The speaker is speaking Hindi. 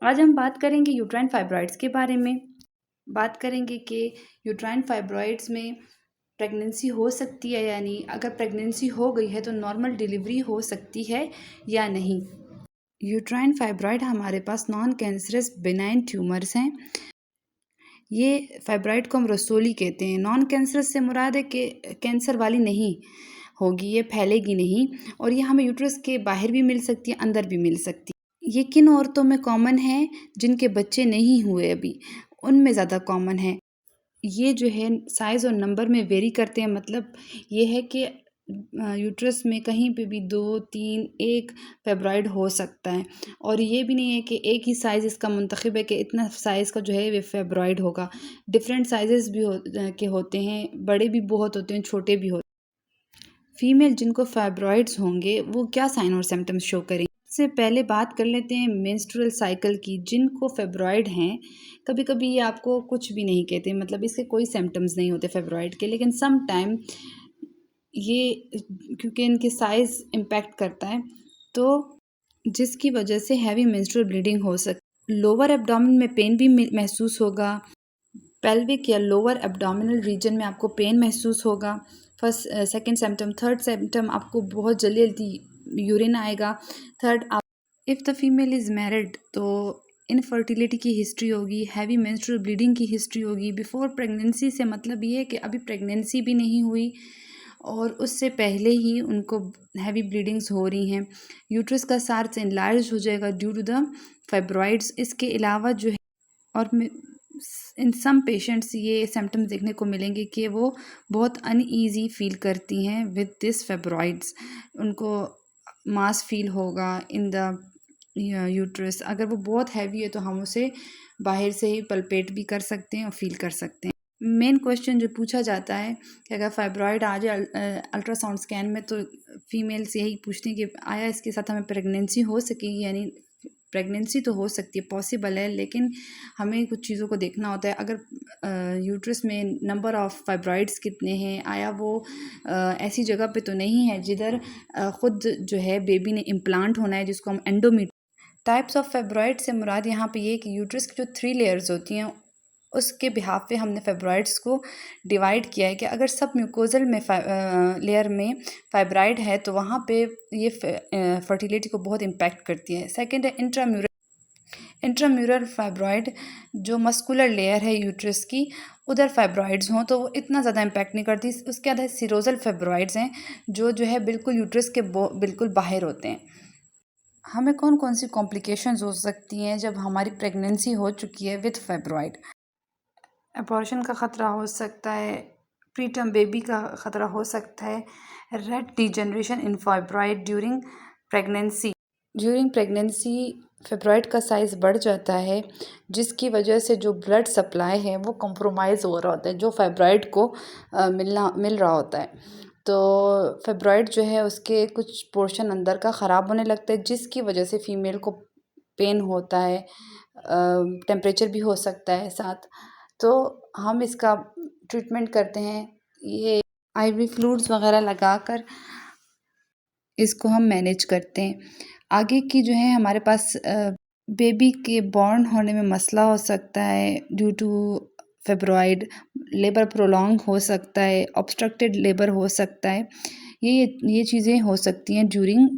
आज हम बात करेंगे यूट्राइन फाइब्रॉइड्स के बारे में। बात करेंगे कि यूट्राइन फाइब्रॉइड्स में प्रेगनेंसी हो सकती है या नहीं, अगर प्रेगनेंसी हो गई है तो नॉर्मल डिलीवरी हो सकती है या नहीं। यूट्राइन फाइब्रॉइड हमारे पास नॉन कैंसरस बिनाइन ट्यूमर्स हैं। ये फाइब्रॉइड को हम रसोली कहते हैं। नॉन कैंसरस से मुराद है कि कैंसर वाली नहीं होगी, ये फैलेगी नहीं, और ये हमें यूट्रस के बाहर भी मिल सकती है, अंदर भी मिल सकती है। ये किन औरतों में कॉमन है? जिनके बच्चे नहीं हुए अभी, उनमें ज़्यादा कॉमन है। ये जो है साइज़ और नंबर में वेरी करते हैं, मतलब ये है कि यूट्रस में कहीं पे भी 2, 3, 1 फाइब्रॉइड हो सकता है, और ये भी नहीं है कि एक ही साइज़ इसका मुंतखब है कि इतना साइज़ का जो है वो फाइब्रॉइड होगा। डिफरेंट साइज़ेस भी के होते हैं, बड़े भी बहुत होते हैं, छोटे भी होते हैं। फीमेल जिनको फाइब्रॉइड्स होंगे वो क्या साइन और सिम्टम्स शो करेंगे? से पहले बात कर लेते हैं मेंस्ट्रुअल साइकिल की। जिनको फाइब्रॉइड हैं, कभी कभी ये आपको कुछ भी नहीं कहते, मतलब इसके कोई सिम्टम्स नहीं होते फाइब्रॉइड के, लेकिन सम टाइम ये क्योंकि इनके साइज़ इम्पैक्ट करता है, तो जिसकी वजह से हैवी मेंस्ट्रुअल ब्लीडिंग हो सकती। लोअर एब्डोमेन में पेन भी महसूस होगा। पेल्विक या लोअर एब्डोमिनल रीजन में आपको पेन महसूस होगा। First second symptom. Third symptom, आपको बहुत जल्दी जल्दी यूरिन आएगा। थर्ड, आप if the female is married तो इनफर्टिलिटी की हिस्ट्री होगी, हैवी मेंस्ट्रुअल ब्लीडिंग की हिस्ट्री होगी। बिफोर प्रेगनेंसी से मतलब ये है कि अभी प्रेगनेंसी भी नहीं हुई और उससे पहले ही उनको हैवी ब्लीडिंग्स हो रही हैं। यूट्रस का सार्स एनलार्ज हो जाएगा ड्यू टू द फाइब्रॉइड्स। इसके अलावा जो है, और इन सम पेशेंट्स ये सिम्टम्स देखने को मिलेंगे कि वो बहुत अनईजी फील करती हैं विद दिस फाइब्रॉइड्स। उनको मास फील होगा इन द यूट्रस। अगर वो बहुत हैवी है तो हम उसे बाहर से ही पल्पेट भी कर सकते हैं और फील कर सकते हैं। मेन क्वेश्चन जो पूछा जाता है कि अगर फाइब्रॉइड आ जाए अल्ट्रासाउंड स्कैन में, तो फीमेल से यही पूछते हैं कि आया इसके साथ हमें प्रेगनेंसी हो सकेगी, यानी प्रेगनेंसी तो हो सकती है, पॉसिबल है, लेकिन हमें कुछ चीज़ों को देखना होता है। अगर यूट्रस में नंबर ऑफ़ फाइब्रॉइड्स कितने हैं, आया वो ऐसी जगह पे तो नहीं है जिधर ख़ुद जो है बेबी ने इम्प्लांट होना है, जिसको हम एंडोमेट्रियम। टाइप्स ऑफ फाइब्रॉइड से मुराद यहाँ पे ये कि यूट्रस की जो 3 लेयर्स होती हैं, उसके बिहाफ पे हमने फाइब्रॉइड्स को डिवाइड किया है कि अगर सब म्यूकोजल में लेयर में फाइब्रॉइड है तो वहाँ पे ये फर्टिलिटी को बहुत इम्पैक्ट करती है। सेकंड है इंट्राम्यूरल फाइब्रॉइड, जो मस्कुलर लेयर है यूट्रस की, उधर फाइब्रॉइड्स हों तो वो इतना ज़्यादा इम्पैक्ट नहीं करती। उसके बाद सिरोजल फाइब्रॉइड्स हैं जो है बिल्कुल यूट्रस के बिल्कुल बाहर होते हैं। हमें कौन कौन सी कॉम्प्लिकेशंस हो सकती हैं जब हमारी प्रेगनेंसी हो चुकी है विद फाइब्रॉइड? अबॉर्शन का ख़तरा हो सकता है, प्रीटर्म बेबी का ख़तरा हो सकता है, रेट डिजनरेशन इन फाइब्रॉइड ड्यूरिंग प्रेगनेंसी फाइब्रॉइड का साइज़ बढ़ जाता है, जिसकी वजह से जो ब्लड सप्लाई है वो कॉम्प्रोमाइज़ हो रहा होता है, जो फाइब्रॉइड को मिल रहा होता है। तो फाइब्रॉइड जो है उसके कुछ पोर्शन अंदर का ख़राब होने लगता है, जिसकी वजह से फ़ीमेल को पेन होता है, टेम्परेचर भी हो सकता है साथ। तो हम इसका ट्रीटमेंट करते हैं, ये आईवी फ्लूइड्स वगैरह लगाकर इसको हम मैनेज करते हैं। आगे की जो है हमारे पास बेबी के बॉर्न होने में मसला हो सकता है due to fibroid, labour prolong हो सकता है, ऑब्स्ट्रक्टेड लेबर हो सकता है। ये चीज़ें हो सकती हैं ड्यूरिंग